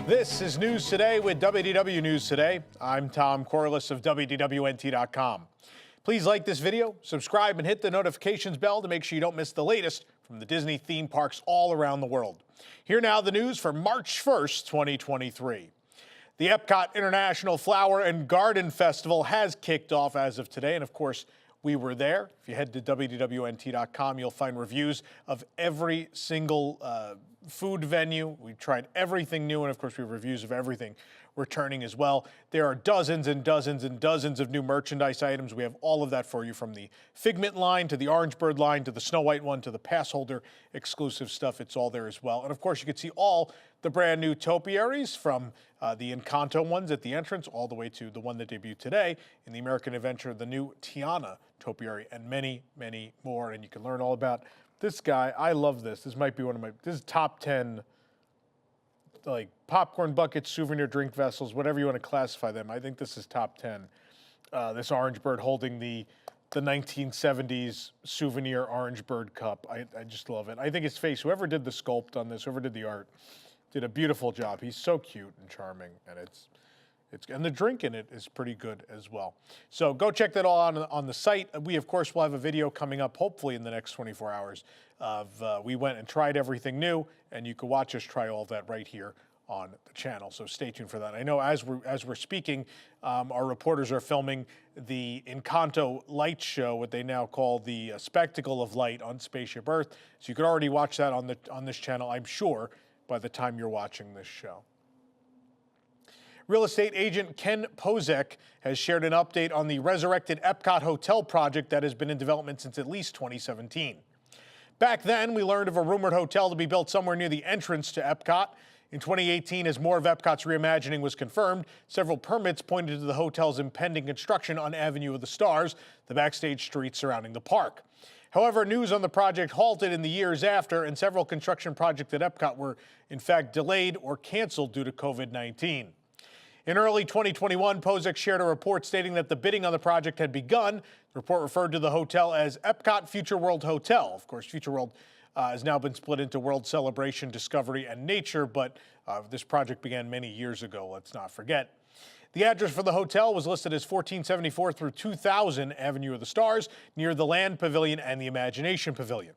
This is News Today with WDW News Today. I'm Tom Corliss of WDWNT.com. Please like this video, subscribe, and hit the notifications bell to make sure you don't miss the latest from the Disney theme parks all around the world. Here now the news for March 1st, 2023. The EPCOT International Flower and Garden Festival has kicked off as of today, and of course, we were there. If you head to WDWNT.com, you'll find reviews of every single food venue. We tried everything new, and of course, we have reviews of everything returning as well. There are dozens and dozens and dozens of new merchandise items. We have all of that for you, from the Figment line to the Orange Bird line to the Snow White one to the pass holder exclusive stuff. It's all there as well. And of course, you can see all the brand new topiaries, from the Encanto ones at the entrance all the way to the one that debuted today in the American Adventure, the new Tiana topiary, and many, many more. And you can learn all about this guy. I love this. This might be one of my, this is top 10 like popcorn buckets, souvenir drink vessels, whatever you want to classify them. I think this is top 10. This Orange Bird holding the 1970s souvenir Orange Bird cup. I just love it. I think his face, whoever did the sculpt on this, whoever did the art, did a beautiful job. He's so cute and charming, and and the drink in it is pretty good as well. So go check that all on the site. We, of course, will have a video coming up, hopefully in the next 24 hours, of we went and tried everything new, and you can watch us try all of that right here on the channel. So stay tuned for that. I know as we're speaking, our reporters are filming the Encanto light show, what they now call the Spectacle of Light on Spaceship Earth. So you could already watch that on this channel, I'm sure, by the time you're watching this show. Real estate agent Ken Pozek has shared an update on the resurrected EPCOT hotel project that has been in development since at least 2017. Back then, we learned of a rumored hotel to be built somewhere near the entrance to EPCOT. In 2018, as more of EPCOT's reimagining was confirmed, several permits pointed to the hotel's impending construction on Avenue of the Stars, the backstage street surrounding the park. However, news on the project halted in the years after, and several construction projects at EPCOT were, in fact, delayed or canceled due to COVID-19. In early 2021, Pozek shared a report stating that the bidding on the project had begun. The report referred to the hotel as EPCOT Future World Hotel. Of course, Future World has now been split into World Celebration, Discovery, and Nature, but this project began many years ago, let's not forget. The address for the hotel was listed as 1474 through 2000 Avenue of the Stars, near the Land Pavilion and the Imagination Pavilion.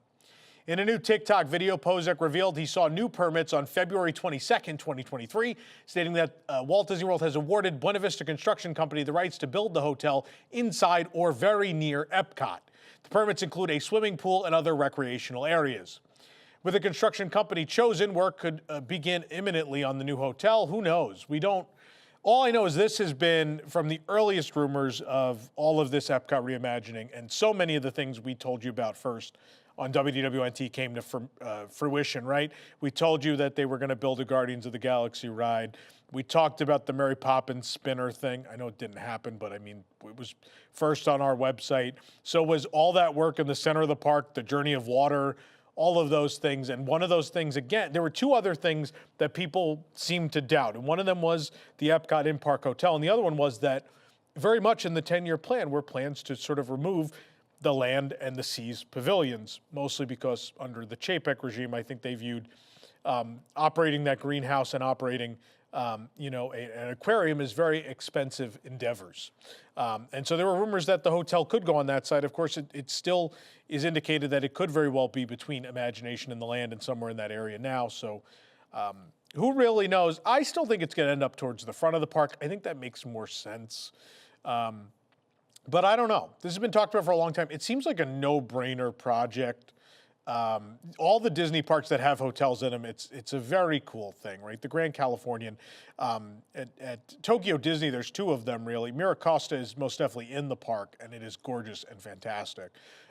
In a new TikTok video, Pozek revealed he saw new permits on February 22nd, 2023, stating that Walt Disney World has awarded Buena Vista Construction Company the rights to build the hotel inside or very near EPCOT. The permits include a swimming pool and other recreational areas. With the construction company chosen, work could begin imminently on the new hotel. Who knows? All I know is this has been from the earliest rumors of all of this EPCOT reimagining, and so many of the things we told you about first on WDWNT came to fruition, right? We told you that they were going to build a Guardians of the Galaxy ride. We talked about the Mary Poppins spinner thing. I know it didn't happen, but I mean, it was first on our website. So was all that work in the center of the park, the Journey of Water, all of those things. And one of those things, again, there were two other things that people seemed to doubt. And one of them was the EPCOT in-park hotel. And the other one was that very much in the 10-year plan were plans to sort of remove the land and the seas pavilions, mostly because under the Chapek regime, I think they viewed operating that greenhouse and operating an aquarium as very expensive endeavors. And so there were rumors that the hotel could go on that side. Of course, it still is indicated that it could very well be between Imagination and the land and somewhere in that area now. So who really knows? I still think it's going to end up towards the front of the park. I think that makes more sense. But I don't know. This has been talked about for a long time. It seems like a no-brainer project. All the Disney parks that have hotels in them, it's a very cool thing, right? The Grand Californian. At Tokyo Disney, there's two of them, really. Miracosta is most definitely in the park, and it is gorgeous and fantastic.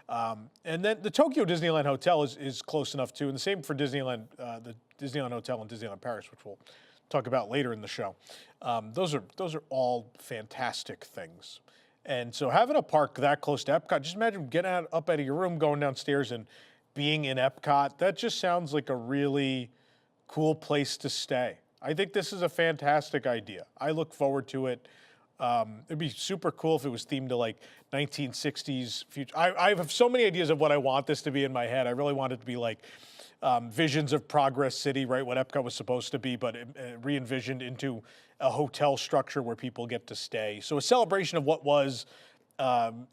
And then the Tokyo Disneyland Hotel is close enough, too. And the same for Disneyland, the Disneyland Hotel in Disneyland Paris, which we'll talk about later in the show. Those are all fantastic things. And so having a park that close to EPCOT, just imagine getting up out of your room, going downstairs, and being in EPCOT. That just sounds like a really cool place to stay. I think this is a fantastic idea. I look forward to it. It'd be super cool if it was themed to like 1960s future. I have so many ideas of what I want this to be in my head. I really want it to be like visions of Progress City, right, what EPCOT was supposed to be, but re-envisioned into a hotel structure where people get to stay. So a celebration of what was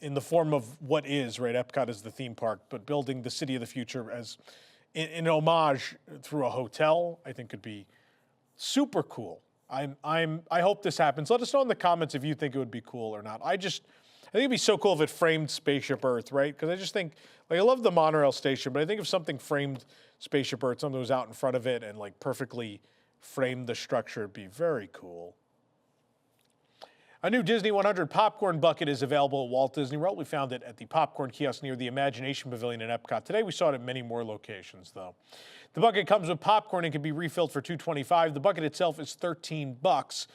in the form of what is, right? EPCOT is the theme park, but building the city of the future as in homage through a hotel, I think could be super cool. I hope this happens. Let us know in the comments if you think it would be cool or not. I think it'd be so cool if it framed Spaceship Earth, right? Because I just think, like, I love the monorail station, but I think if something framed Spaceship Earth, something was out in front of it and like perfectly framed the structure, it'd be very cool. A new Disney 100 popcorn bucket is available at Walt Disney World. We found it at the popcorn kiosk near the Imagination Pavilion in Epcot. Today we saw it at many more locations, though. The bucket comes with popcorn and can be refilled for $2.25. The bucket itself is $13.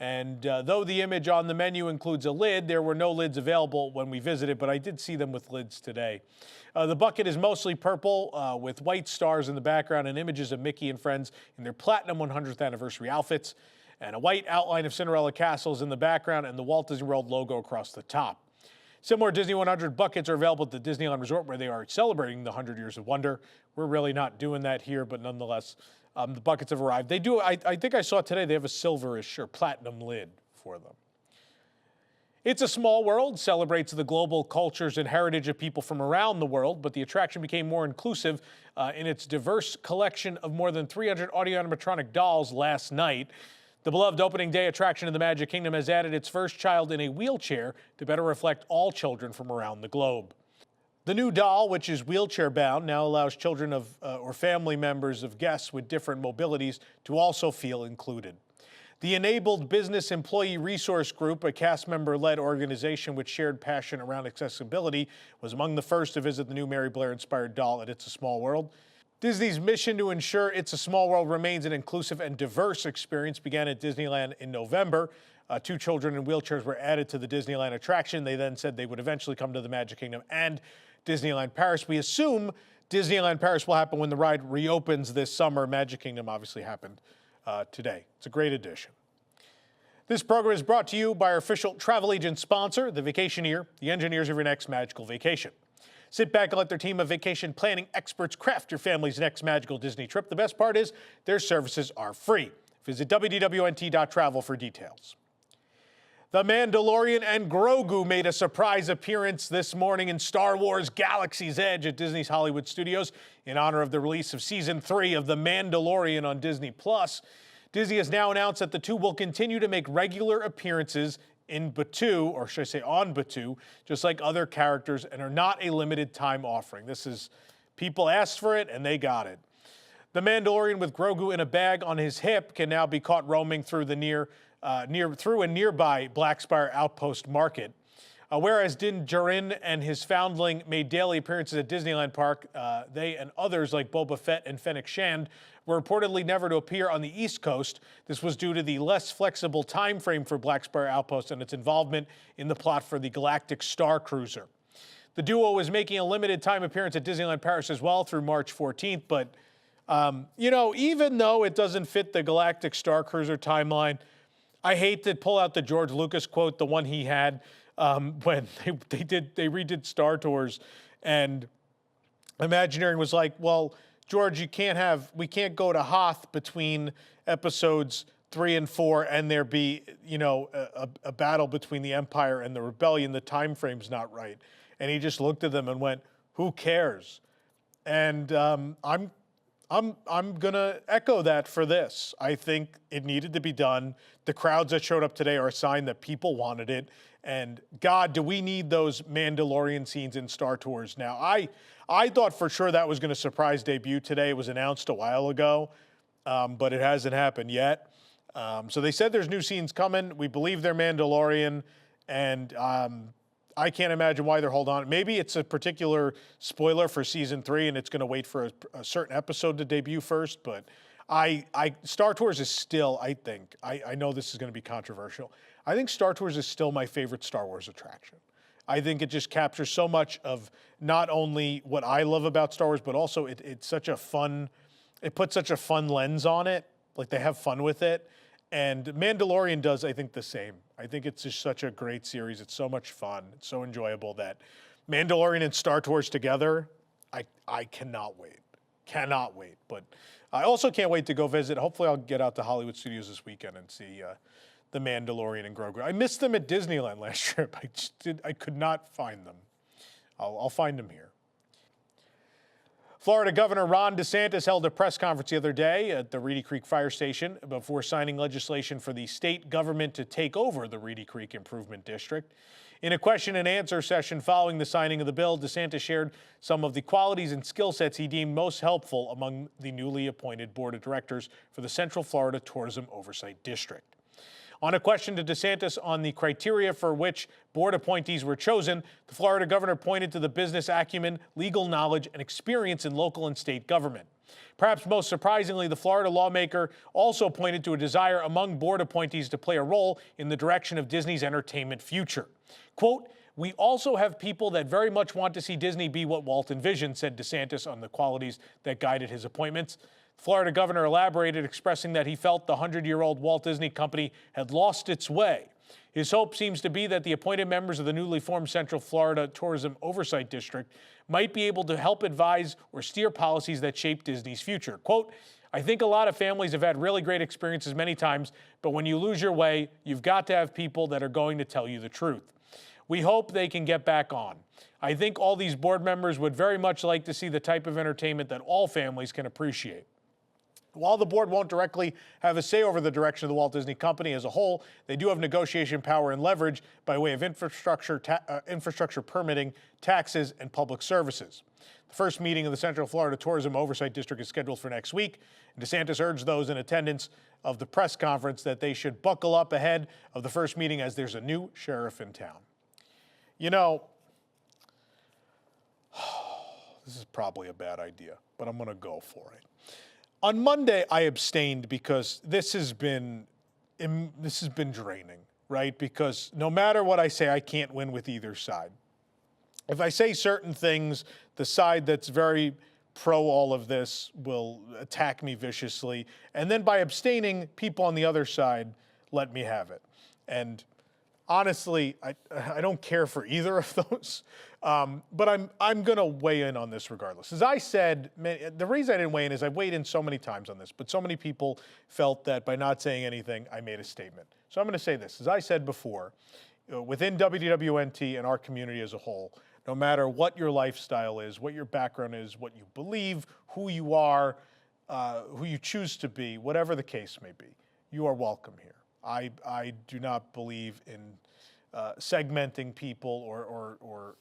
And though the image on the menu includes a lid, there were no lids available when we visited, but I did see them with lids today. The bucket is mostly purple with white stars in the background and images of Mickey and friends in their platinum 100th anniversary outfits, and a white outline of Cinderella castles in the background and the Walt Disney World logo across the top. Similar Disney 100 buckets are available at the Disneyland Resort, where they are celebrating the 100 Years of Wonder. We're really not doing that here, but nonetheless, the buckets have arrived. They do, I think I saw today, they have a silverish or platinum lid for them. It's a Small World celebrates the global cultures and heritage of people from around the world, but the attraction became more inclusive in its diverse collection of more than 300 audio animatronic dolls last night. The beloved opening day attraction in the Magic Kingdom has added its first child in a wheelchair to better reflect all children from around the globe. The new doll, which is wheelchair bound, now allows children of or family members of guests with different mobilities to also feel included. The Enabled Business Employee Resource Group, a cast member-led organization with shared passion around accessibility, was among the first to visit the new Mary Blair-inspired doll at It's a Small World. Disney's mission to ensure It's a Small World remains an inclusive and diverse experience began at Disneyland in November. 2 children in wheelchairs were added to the Disneyland attraction. They then said they would eventually come to the Magic Kingdom and Disneyland Paris. We assume Disneyland Paris will happen when the ride reopens this summer. Magic Kingdom obviously happened today. It's a great addition. This program is brought to you by our official travel agent sponsor, The Vacationeer, the engineers of your next magical vacation. Sit back and let their team of vacation planning experts craft your family's next magical Disney trip. The best part is their services are free. Visit WDWNT.travel for details. The Mandalorian and Grogu made a surprise appearance this morning in Star Wars Galaxy's Edge at Disney's Hollywood Studios in honor of the release of Season 3 of The Mandalorian on Disney+. Disney has now announced that the two will continue to make regular appearances in Batuu, or should I say on Batuu, just like other characters, and are not a limited time offering. This is, people asked for it and they got it. The Mandalorian with Grogu in a bag on his hip can now be caught roaming through the through a nearby Black Spire Outpost market. Whereas Din Djarin and his foundling made daily appearances at Disneyland Park, they and others like Boba Fett and Fennec Shand were reportedly never to appear on the East Coast. This was due to the less flexible time frame for Black Spire Outpost and its involvement in the plot for the Galactic Star Cruiser. The duo is making a limited time appearance at Disneyland Paris as well through March 14th, but you know, even though it doesn't fit the Galactic Star Cruiser timeline, I hate to pull out the George Lucas quote, the one he had when they redid Star Tours, and Imagineering was like, well, George, we can't go to Hoth between episodes 3 and 4 and there be, you know, a battle between the Empire and the Rebellion. The time frame's not right. And he just looked at them and went, who cares? And I'm gonna echo that for this. I think it needed to be done. The crowds that showed up today are a sign that people wanted it. And God, do we need those Mandalorian scenes in Star Tours now? I thought for sure that was going to surprise debut today. It was announced a while ago, but it hasn't happened yet. So they said there's new scenes coming. We believe they're Mandalorian, and I can't imagine why they're holding on. Maybe it's a particular spoiler for Season 3, and it's going to wait for a certain episode to debut first, but Star Tours is still, I think, I know this is going to be controversial, I think Star Tours is still my favorite Star Wars attraction. I think it just captures so much of not only what I love about Star Wars, but also it's such a fun, it puts such a fun lens on it. Like, they have fun with it. And Mandalorian does, I think, the same. I think it's just such a great series. It's so much fun. It's so enjoyable that Mandalorian and Star Tours together, I cannot wait. Cannot wait. But I also can't wait to go visit. Hopefully I'll get out to Hollywood Studios this weekend and see the Mandalorian and Grogu. I missed them at Disneyland last trip. I could not find them. I'll find them here. Florida Governor Ron DeSantis held a press conference the other day at the Reedy Creek Fire Station before signing legislation for the state government to take over the Reedy Creek Improvement District. In a question and answer session following the signing of the bill, DeSantis shared some of the qualities and skill sets he deemed most helpful among the newly appointed board of directors for the Central Florida Tourism Oversight District. On a question to DeSantis on the criteria for which board appointees were chosen, the Florida governor pointed to the business acumen, legal knowledge, and experience in local and state government. Perhaps most surprisingly, the Florida lawmaker also pointed to a desire among board appointees to play a role in the direction of Disney's entertainment future. Quote, "We also have people that very much want to see Disney be what Walt envisioned," said DeSantis on the qualities that guided his appointments. Florida governor elaborated, expressing that he felt the 100-year-old Walt Disney Company had lost its way. His hope seems to be that the appointed members of the newly formed Central Florida Tourism Oversight District might be able to help advise or steer policies that shape Disney's future. Quote, "I think a lot of families have had really great experiences many times, but when you lose your way, you've got to have people that are going to tell you the truth. We hope they can get back on. I think all these board members would very much like to see the type of entertainment that all families can appreciate." While the board won't directly have a say over the direction of the Walt Disney Company as a whole, they do have negotiation power and leverage by way of infrastructure permitting, taxes, and public services. The first meeting of the Central Florida Tourism Oversight District is scheduled for next week. DeSantis urged those in attendance of the press conference that they should buckle up ahead of the first meeting as there's a new sheriff in town. You know, this is probably a bad idea, but I'm going to go for it. On Monday, I abstained because this has been draining, right? Because no matter what I say, I can't win with either side. If I say certain things, the side that's very pro all of this will attack me viciously. And then by abstaining, people on the other side let me have it. And honestly, I don't care for either of those, but I'm going to weigh in on this regardless. As I said, the reason I didn't weigh in is I've weighed in so many times on this, but so many people felt that by not saying anything, I made a statement. So I'm going to say this. As I said before, within WDWNT and our community as a whole, no matter what your lifestyle is, what your background is, what you believe, who you are, who you choose to be, whatever the case may be, you are welcome here. I do not believe in segmenting people or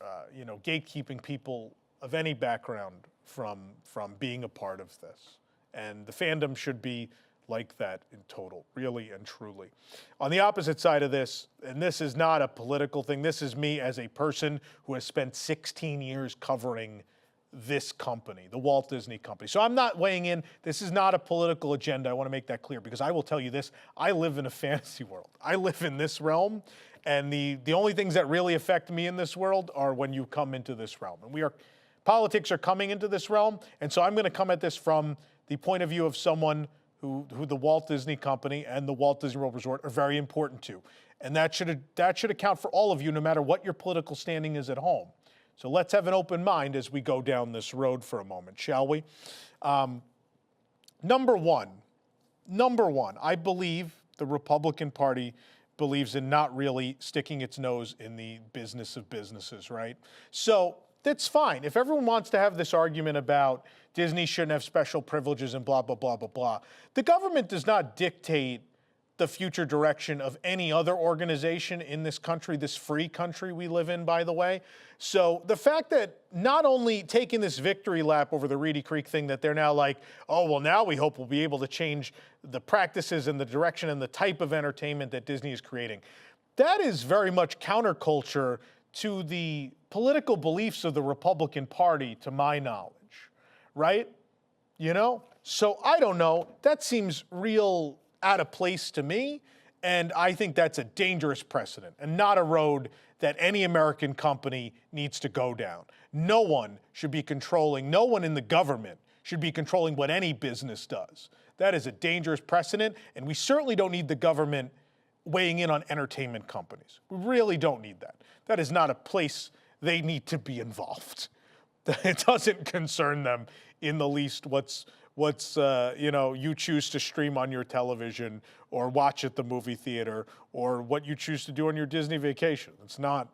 gatekeeping people of any background from being a part of this. And the fandom should be like that in total, really and truly. On the opposite side of this, and this is not a political thing, this is me as a person who has spent 16 years covering this company, the Walt Disney Company. So I'm not weighing in. This is not a political agenda. I want to make that clear because I will tell you this. I live in a fantasy world. I live in this realm, and the only things that really affect me in this world are when you come into this realm. And politics are coming into this realm, and so I'm going to come at this from the point of view of someone who the Walt Disney Company and the Walt Disney World Resort are very important to. And that should account for all of you, no matter what your political standing is at home. So let's have an open mind as we go down this road for a moment, shall we? Number one, I believe the Republican Party believes in not really sticking its nose in the business of businesses, right? So that's fine. If everyone wants to have this argument about Disney shouldn't have special privileges and blah, blah, blah, blah, blah, the government does not dictate the future direction of any other organization in this country, this free country we live in, by the way. So the fact that not only taking this victory lap over the Reedy Creek thing, that they're now like, oh, well, now we hope we'll be able to change the practices and the direction and the type of entertainment that Disney is creating. That is very much counterculture to the political beliefs of the Republican Party, to my knowledge, right? You know? So I don't know. That seems real out of place to me, and I think that's a dangerous precedent and not a road that any American company needs to go down. No one should be controlling, no one in the government should be controlling what any business does. That is a dangerous precedent, and we certainly don't need the government weighing in on entertainment companies. We really don't need that. That is not a place they need to be involved. It doesn't concern them in the least what's you choose to stream on your television or watch at the movie theater or what you choose to do on your Disney vacation. It's not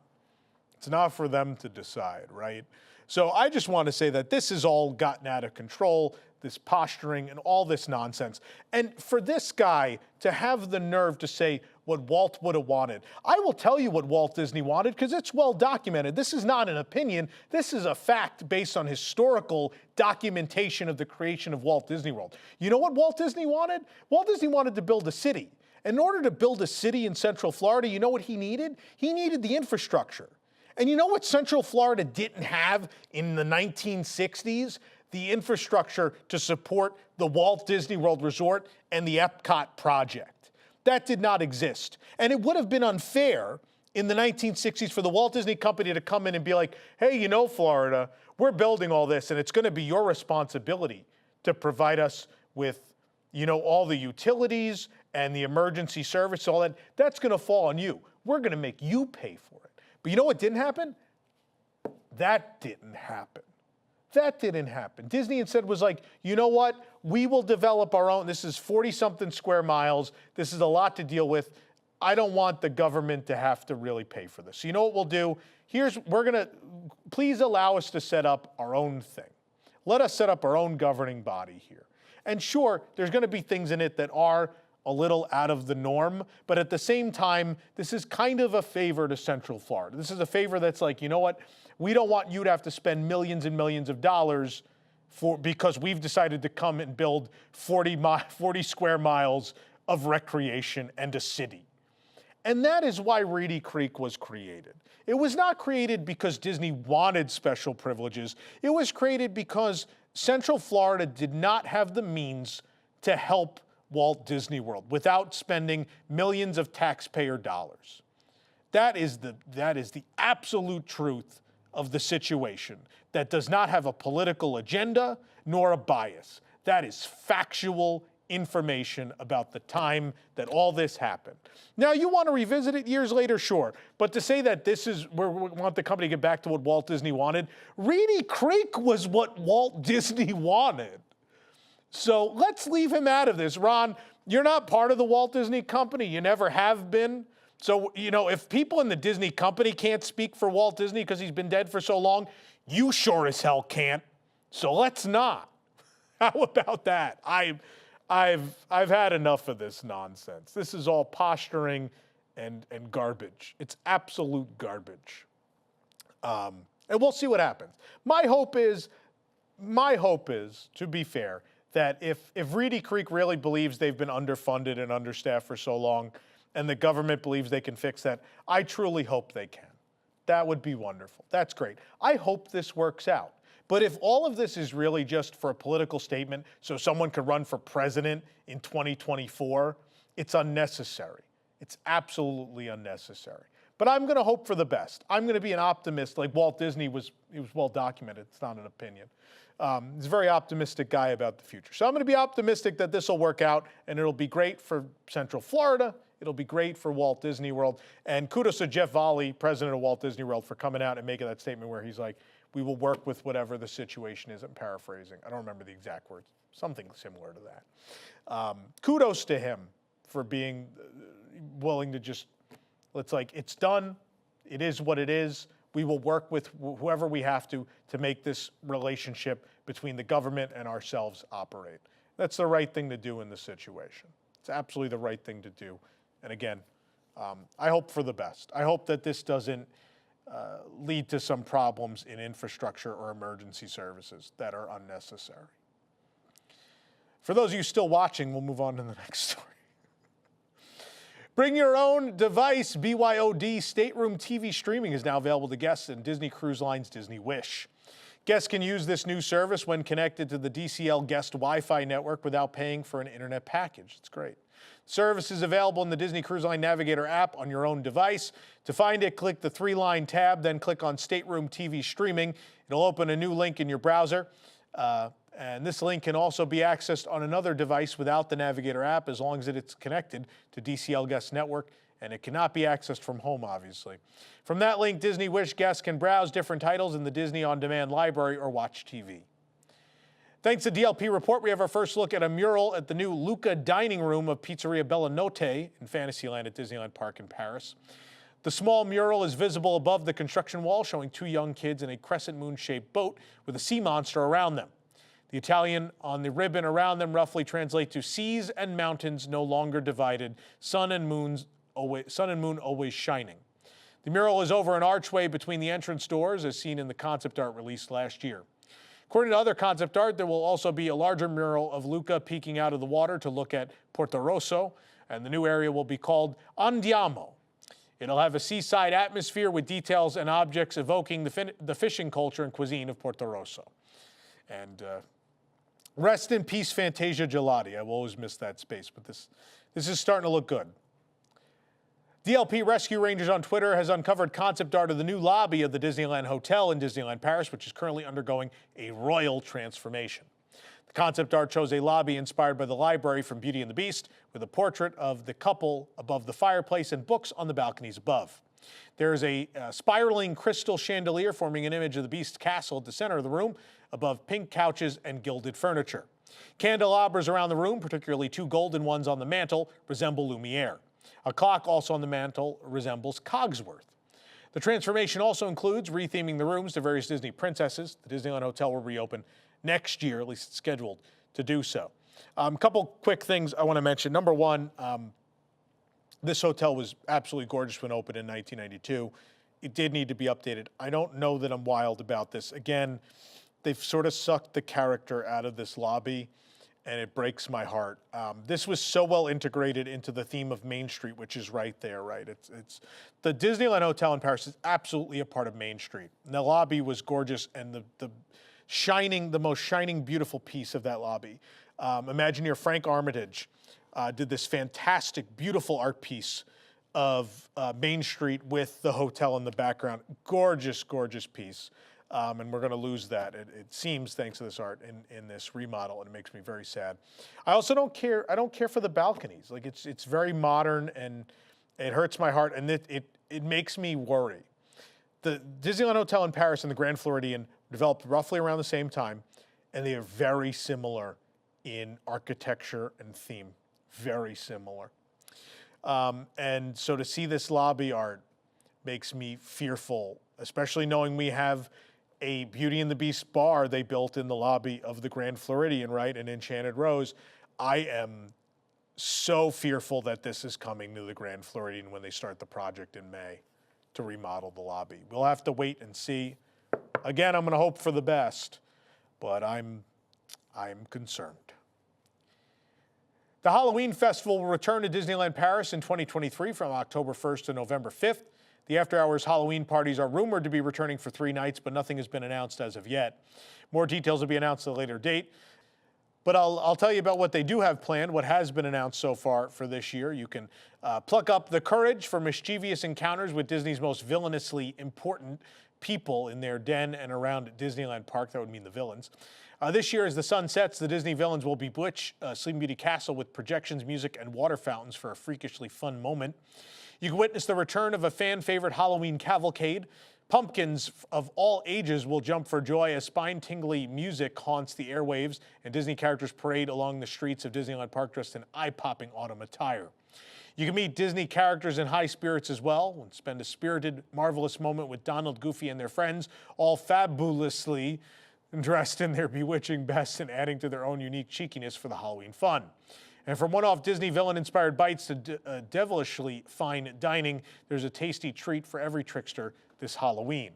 for them to decide, right? So I just want to say that this has all gotten out of control, this posturing and all this nonsense. And for this guy to have the nerve to say what Walt would have wanted, I will tell you what Walt Disney wanted because it's well documented. This is not an opinion. This is a fact based on historical documentation of the creation of Walt Disney World. You know what Walt Disney wanted? Walt Disney wanted to build a city. In order to build a city in Central Florida, you know what he needed? He needed the infrastructure. And you know what Central Florida didn't have in the 1960s? The infrastructure to support the Walt Disney World Resort and the EPCOT project. That did not exist. And it would have been unfair in the 1960s for the Walt Disney Company to come in and be like, hey, you know, Florida, we're building all this and it's going to be your responsibility to provide us with, you know, all the utilities and the emergency service, all that. That's going to fall on you. We're going to make you pay for it. But you know what didn't happen? That didn't happen. That didn't happen. Disney instead was like, you know what? We will develop our own. This is 40-something square miles. This is a lot to deal with. I don't want the government to have to really pay for this. So you know what we'll do? Please allow us to set up our own thing. Let us set up our own governing body here. And sure, there's going to be things in it that are a little out of the norm, but at the same time, this is kind of a favor to Central Florida. This is a favor that's like, you know what? We don't want you to have to spend millions and millions of dollars because we've decided to come and build 40 square miles of recreation and a city. And that is why Reedy Creek was created. It was not created because Disney wanted special privileges. It was created because Central Florida did not have the means to help Walt Disney World without spending millions of taxpayer dollars. That is the absolute truth of the situation that does not have a political agenda nor a bias. That is factual information about the time that all this happened. Now, you want to revisit it years later, sure. But to say that this is where we want the company to get back to what Walt Disney wanted, Reedy Creek was what Walt Disney wanted. So let's leave him out of this. Ron, you're not part of the Walt Disney Company. You never have been. So, you know, if people in the Disney Company can't speak for Walt Disney because he's been dead for so long, you sure as hell can't. So let's not. How about that? I've had enough of this nonsense. This is all posturing and garbage. It's absolute garbage. And we'll see what happens. My hope is, to be fair, that if Reedy Creek really believes they've been underfunded and understaffed for so long, and the government believes they can fix that, I truly hope they can. That would be wonderful. That's great. I hope this works out. But if all of this is really just for a political statement so someone could run for president in 2024, it's unnecessary. It's absolutely unnecessary. But I'm going to hope for the best. I'm going to be an optimist like Walt Disney was. It was well documented. It's not an opinion. He's a very optimistic guy about the future. So I'm going to be optimistic that this will work out, and it'll be great for Central Florida. It'll be great for Walt Disney World. And kudos to Jeff Volley, president of Walt Disney World, for coming out and making that statement where he's like, we will work with whatever the situation is. I'm paraphrasing. I don't remember the exact words. Something similar to that. Kudos to him for being willing to just, it's done. It is what it is. We will work with whoever we have to make this relationship between the government and ourselves operate. That's the right thing to do in this situation. It's absolutely the right thing to do. And again, I hope for the best. I hope that this doesn't lead to some problems in infrastructure or emergency services that are unnecessary. For those of you still watching, we'll move on to the next story. Bring your own device. BYOD Stateroom TV streaming is now available to guests in Disney Cruise Line's Disney Wish. Guests can use this new service when connected to the DCL guest Wi-Fi network without paying for an internet package. It's great. Service is available in the Disney Cruise Line Navigator app on your own device. To find it, click the three-line tab, then click on Stateroom TV Streaming. It'll open a new link in your browser. And this link can also be accessed on another device without the Navigator app as long as it's connected to DCL Guest Network, and it cannot be accessed from home, obviously. From that link, Disney Wish guests can browse different titles in the Disney On Demand library or watch TV. Thanks to DLP Report, we have our first look at a mural at the new Luca dining room of Pizzeria Notte in Fantasyland at Disneyland Park in Paris. The small mural is visible above the construction wall, showing two young kids in a crescent moon-shaped boat with a sea monster around them. The Italian on the ribbon around them roughly translate to seas and mountains no longer divided, sun and moon always shining. The mural is over an archway between the entrance doors, as seen in the concept art released last year. According to other concept art, there will also be a larger mural of Luca peeking out of the water to look at Porto Rosso, and the new area will be called Andiamo. It'll have a seaside atmosphere with details and objects evoking the fishing culture and cuisine of Porto Rosso. And rest in peace, Fantasia Gelati. I will always miss that space, but this is starting to look good. DLP Rescue Rangers on Twitter has uncovered concept art of the new lobby of the Disneyland Hotel in Disneyland Paris, which is currently undergoing a royal transformation. The concept art shows a lobby inspired by the library from Beauty and the Beast, with a portrait of the couple above the fireplace and books on the balconies above. There is a spiraling crystal chandelier forming an image of the Beast's castle at the center of the room, above pink couches and gilded furniture. Candelabras around the room, particularly two golden ones on the mantel, resemble Lumiere. A clock also on the mantel resembles Cogsworth. The transformation also includes retheming the rooms to various Disney princesses. The Disneyland Hotel will reopen next year, at least it's scheduled to do so. A couple quick things I want to mention. Number one, this hotel was absolutely gorgeous when opened in 1992. It did need to be updated. I don't know that I'm wild about this. Again, they've sort of sucked the character out of this lobby, and it breaks my heart. This was so well integrated into the theme of Main Street, which is right there, right? It's the Disneyland Hotel in Paris is absolutely a part of Main Street. And the lobby was gorgeous, and the most shining, beautiful piece of that lobby. Imagineer Frank Armitage did this fantastic, beautiful art piece of Main Street with the hotel in the background. Gorgeous, gorgeous piece. And we're going to lose that, it seems, thanks to this art in this remodel, and it makes me very sad. I also don't care. I don't care for the balconies. Like it's very modern, and it hurts my heart, and it makes me worry. The Disneyland Hotel in Paris and the Grand Floridian developed roughly around the same time, and they are very similar in architecture and theme. Very similar. And so to see this lobby art makes me fearful, especially knowing we have a Beauty and the Beast bar they built in the lobby of the Grand Floridian, right, in Enchanted Rose. I am so fearful that this is coming to the Grand Floridian when they start the project in May to remodel the lobby. We'll have to wait and see. Again, I'm going to hope for the best, but I'm concerned. The Halloween Festival will return to Disneyland Paris in 2023 from October 1st to November 5th. The after-hours Halloween parties are rumored to be returning for 3 nights, but nothing has been announced as of yet. More details will be announced at a later date. But I'll tell you about what they do have planned, what has been announced so far for this year. You can pluck up the courage for mischievous encounters with Disney's most villainously important people in their den and around Disneyland Park. That would mean the villains. This year, as the sun sets, the Disney villains will bewitch Sleeping Beauty Castle with projections, music, and water fountains for a freakishly fun moment. You can witness the return of a fan-favorite Halloween cavalcade. Pumpkins of all ages will jump for joy as spine-tingly music haunts the airwaves and Disney characters parade along the streets of Disneyland Park dressed in eye-popping autumn attire. You can meet Disney characters in high spirits as well and spend a spirited, marvelous moment with Donald, Goofy, and their friends, all fabulously dressed in their bewitching best and adding to their own unique cheekiness for the Halloween fun. And from one-off Disney villain-inspired bites to devilishly fine dining, there's a tasty treat for every trickster this Halloween.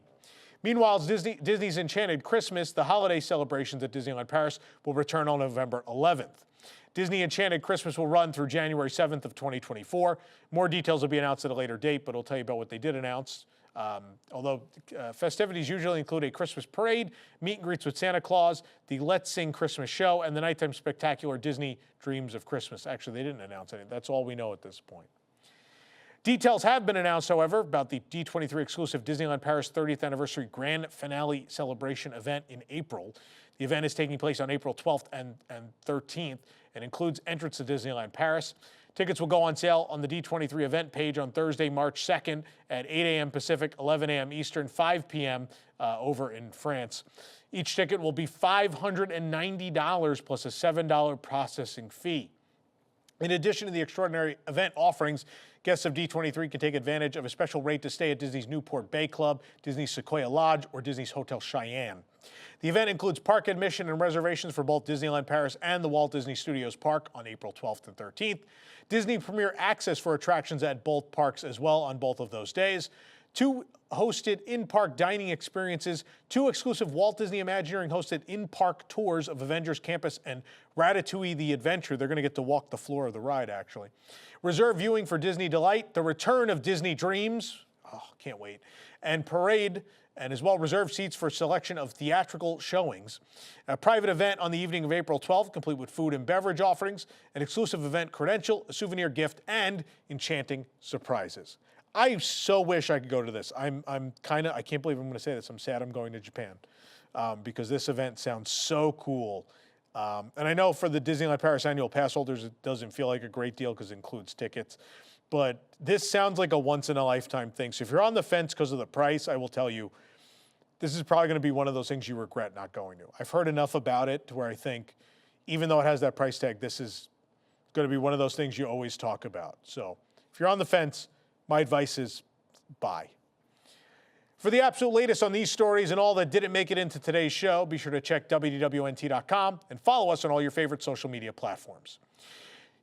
Meanwhile, Disney's Enchanted Christmas, the holiday celebrations at Disneyland Paris, will return on November 11th. Disney Enchanted Christmas will run through January 7th of 2024. More details will be announced at a later date, but I'll tell you about what they did announce. Although festivities usually include a Christmas parade, meet and greets with Santa Claus, the Let's Sing Christmas show, and the nighttime spectacular Disney Dreams of Christmas. Actually, they didn't announce anything. That's all we know at this point. Details have been announced, however, about the D23 exclusive Disneyland Paris 30th Anniversary Grand Finale Celebration event in April. The event is taking place on April 12th and 13th and includes entrance to Disneyland Paris. Tickets will go on sale on the D23 event page on Thursday, March 2nd at 8 a.m. Pacific, 11 a.m. Eastern, 5 p.m. Over in France. Each ticket will be $590 plus a $7 processing fee. In addition to the extraordinary event offerings, guests of D23 can take advantage of a special rate to stay at Disney's Newport Bay Club, Disney's Sequoia Lodge, or Disney's Hotel Cheyenne. The event includes park admission and reservations for both Disneyland Paris and the Walt Disney Studios Park on April 12th and 13th. Disney Premier access for attractions at both parks as well on both of those days. 2 hosted in-park dining experiences, 2 exclusive Walt Disney Imagineering hosted in-park tours of Avengers Campus and Ratatouille the Adventure. They're going to get to walk the floor of the ride, actually. Reserve viewing for Disney Delight, the return of Disney Dreams, oh, can't wait, and Parade, and as well reserved seats for selection of theatrical showings. A private event on the evening of April 12th, complete with food and beverage offerings, an exclusive event credential, a souvenir gift, and enchanting surprises. I so wish I could go to this. I can't believe I'm going to say this. I'm sad I'm going to Japan because this event sounds so cool. And I know for the Disneyland Paris annual pass holders, it doesn't feel like a great deal because it includes tickets. But this sounds like a once-in-a-lifetime thing. So if you're on the fence because of the price, I will tell you, this is probably going to be one of those things you regret not going to. I've heard enough about it to where I think, even though it has that price tag, this is going to be one of those things you always talk about. So if you're on the fence, my advice is buy. For the absolute latest on these stories and all that didn't make it into today's show, be sure to check WDWNT.com and follow us on all your favorite social media platforms.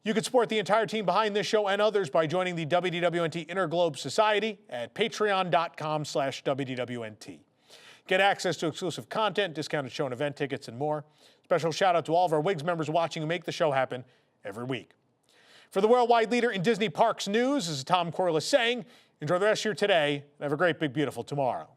You can support the entire team behind this show and others by joining the WDWNT Interglobe Society at patreon.com/WDWNT. Get access to exclusive content, discounted show and event tickets, and more. Special shout out to all of our WIGS members watching who make the show happen every week. For the worldwide leader in Disney Parks news, this is Tom Corliss saying, enjoy the rest of your today and have a great, big, beautiful tomorrow.